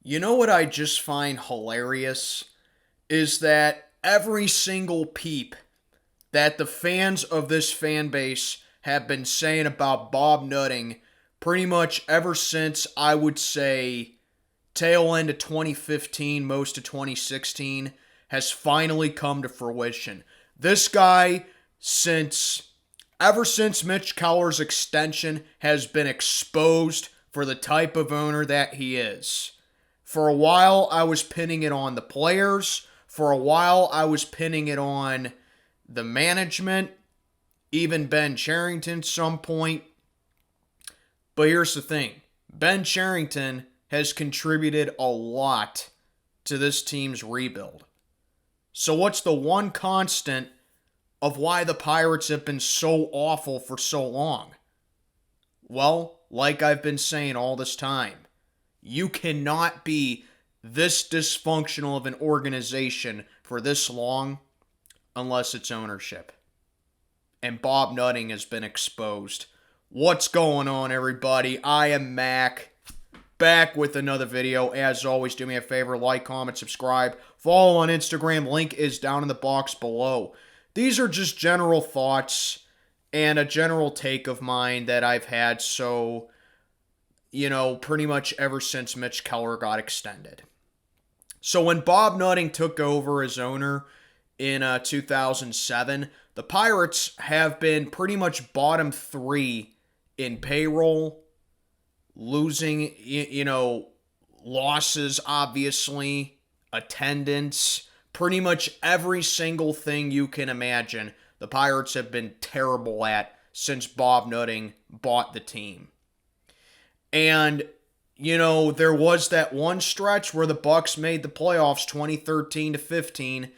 You know what I just find hilarious is that every single peep that the fans of this fan base have been saying about Bob Nutting pretty much ever since, I would say, tail end of 2015, most of 2016, has finally come to fruition. This guy, ever since Mitch Keller's extension, has been exposed for the type of owner that he is. For a while, I was pinning it on the players. For a while, I was pinning it on the management, even Ben Cherington at some point. But here's the thing. Ben Cherington has contributed a lot to this team's rebuild. So what's the one constant of why the Pirates have been so awful for so long? Well, like I've been saying all this time, you cannot be this dysfunctional of an organization for this long unless it's ownership. And Bob Nutting has been exposed. What's going on, everybody? I am Mac, back with another video. As always, do me a favor, like, comment, subscribe, follow on Instagram. Link is down in the box below. These are just general thoughts and a general take of mine that I've had pretty much ever since Mitch Keller got extended. So when Bob Nutting took over as owner in 2007, the Pirates have been pretty much bottom three in payroll, losing, losses, obviously, attendance, pretty much every single thing you can imagine. The Pirates have been terrible at since Bob Nutting bought the team. And, there was that one stretch where the Bucks made the playoffs 2013-15,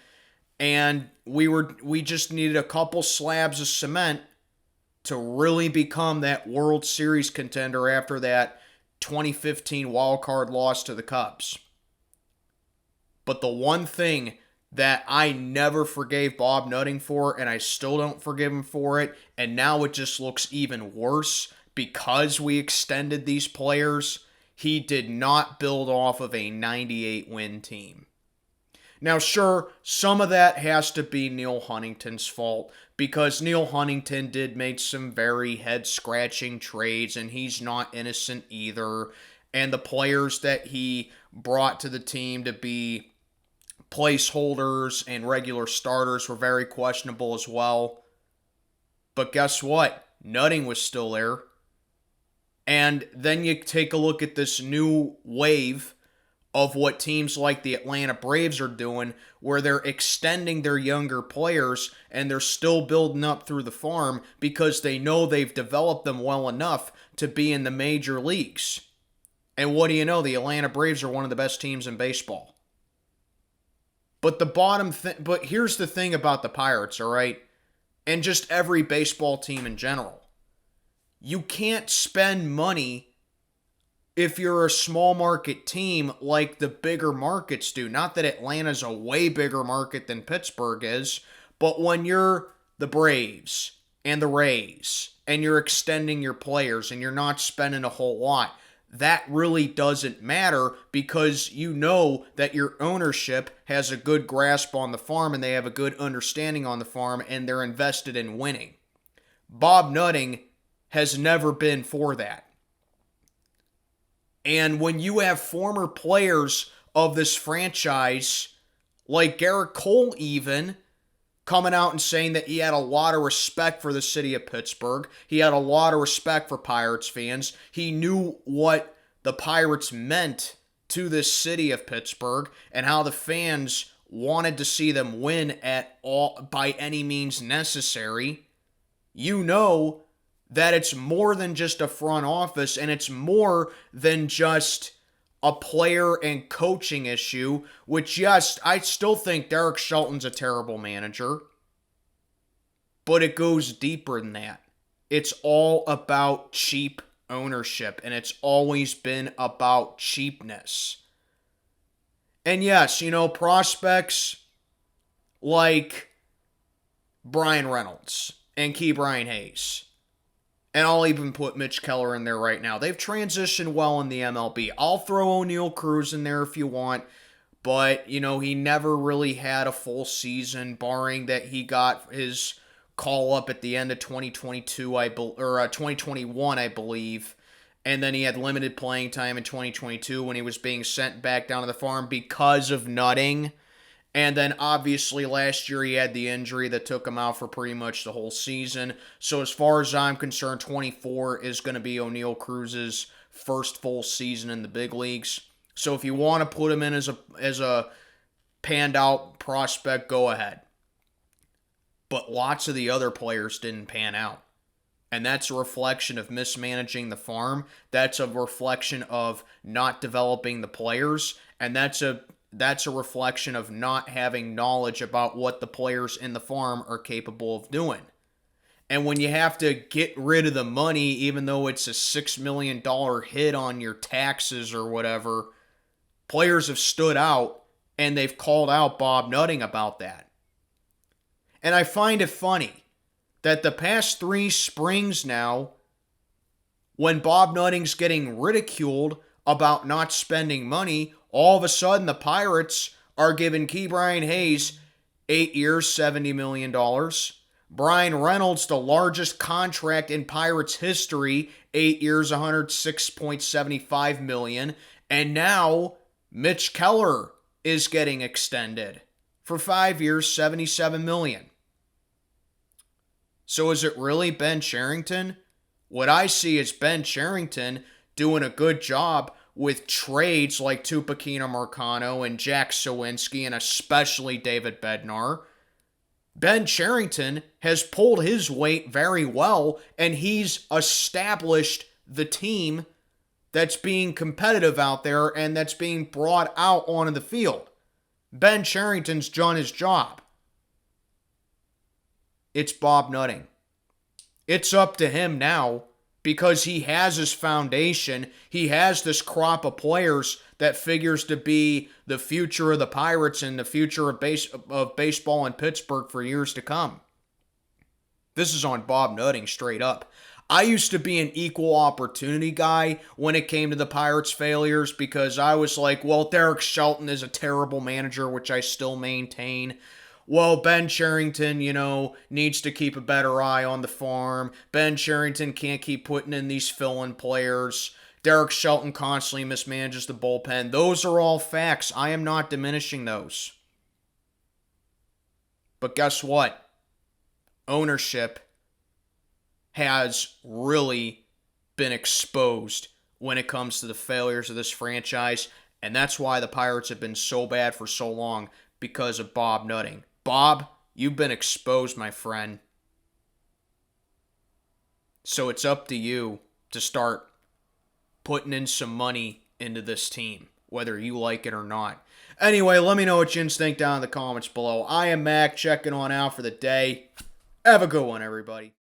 and we just needed a couple slabs of cement to really become that World Series contender after that 2015 wildcard loss to the Cubs. But the one thing that I never forgave Bob Nutting for, and I still don't forgive him for it, and now it just looks even worse because we extended these players, he did not build off of a 98-win team. Now, sure, some of that has to be Neil Huntington's fault, because Neil Huntington did make some very head-scratching trades, and he's not innocent either. And the players that he brought to the team to be placeholders and regular starters were very questionable as well. But guess what? Nutting was still there. And then you take a look at this new wave of what teams like the Atlanta Braves are doing, where they're extending their younger players and they're still building up through the farm because they know they've developed them well enough to be in the major leagues. And what do you know? The Atlanta Braves are one of the best teams in baseball. But but here's the thing about the Pirates, all right? And just every baseball team in general. You can't spend money if you're a small market team like the bigger markets do. Not that Atlanta's a way bigger market than Pittsburgh is, but when you're the Braves and the Rays and you're extending your players and you're not spending a whole lot, that really doesn't matter because you know that your ownership has a good grasp on the farm and they have a good understanding on the farm and they're invested in winning. Bob Nutting has never been for that. And when you have former players of this franchise, like Garrett Cole even, coming out and saying that he had a lot of respect for the city of Pittsburgh, he had a lot of respect for Pirates fans, he knew what the Pirates meant to this city of Pittsburgh and how the fans wanted to see them win at all by any means necessary, you know that it's more than just a front office and it's more than just a player and coaching issue, which, yes, I still think Derek Shelton's a terrible manager, but it goes deeper than that. It's all about cheap ownership, and it's always been about cheapness. And yes, prospects like Brian Reynolds and Key Brian Hayes And I'll even put Mitch Keller in there right now. They've transitioned well in the MLB. I'll throw O'Neal Cruz in there if you want. But, he never really had a full season, barring that he got his call up at the end of 2022, or 2021, I believe. And then he had limited playing time in 2022 when he was being sent back down to the farm because of nutting. And then obviously last year he had the injury that took him out for pretty much the whole season. So as far as I'm concerned, 24 is going to be O'Neal Cruz's first full season in the big leagues. So if you want to put him in as a panned out prospect, go ahead. But lots of the other players didn't pan out. And that's a reflection of mismanaging the farm. That's a reflection of not developing the players. And that's a reflection of not having knowledge about what the players in the farm are capable of doing. And when you have to get rid of the money, even though it's a $6 million hit on your taxes or whatever, players have stood out and they've called out Bob Nutting about that. And I find it funny that the past 3 springs now, when Bob Nutting's getting ridiculed about not spending money, all of a sudden the Pirates are giving Ke'Bryan Hayes 8 years, $70 million. Brian Reynolds, the largest contract in Pirates history, 8 years, $106.75 million. And now Mitch Keller is getting extended for 5 years, $77 million. So is it really Ben Cherington? What I see is Ben Cherington doing a good job with trades like Tupac Marcano and Jack Sawinski and especially David Bednar. Ben Cherington has pulled his weight very well, and he's established the team that's being competitive out there and that's being brought out onto the field. Ben Cherington's done his job. It's Bob Nutting. It's up to him now because he has his foundation. He has this crop of players that figures to be the future of the Pirates and the future of baseball in Pittsburgh for years to come. This is on Bob Nutting straight up. I used to be an equal opportunity guy when it came to the Pirates' failures because I was like, well, Derek Shelton is a terrible manager, which I still maintain. Well, Ben Cherington, needs to keep a better eye on the farm. Ben Cherington can't keep putting in these fill-in players. Derek Shelton constantly mismanages the bullpen. Those are all facts. I am not diminishing those. But guess what? Ownership has really been exposed when it comes to the failures of this franchise, and that's why the Pirates have been so bad for so long, because of Bob Nutting. Bob, you've been exposed, my friend. So it's up to you to start putting in some money into this team, whether you like it or not. Anyway, let me know what you think down in the comments below. I am Mac, checking on out for the day. Have a good one, everybody.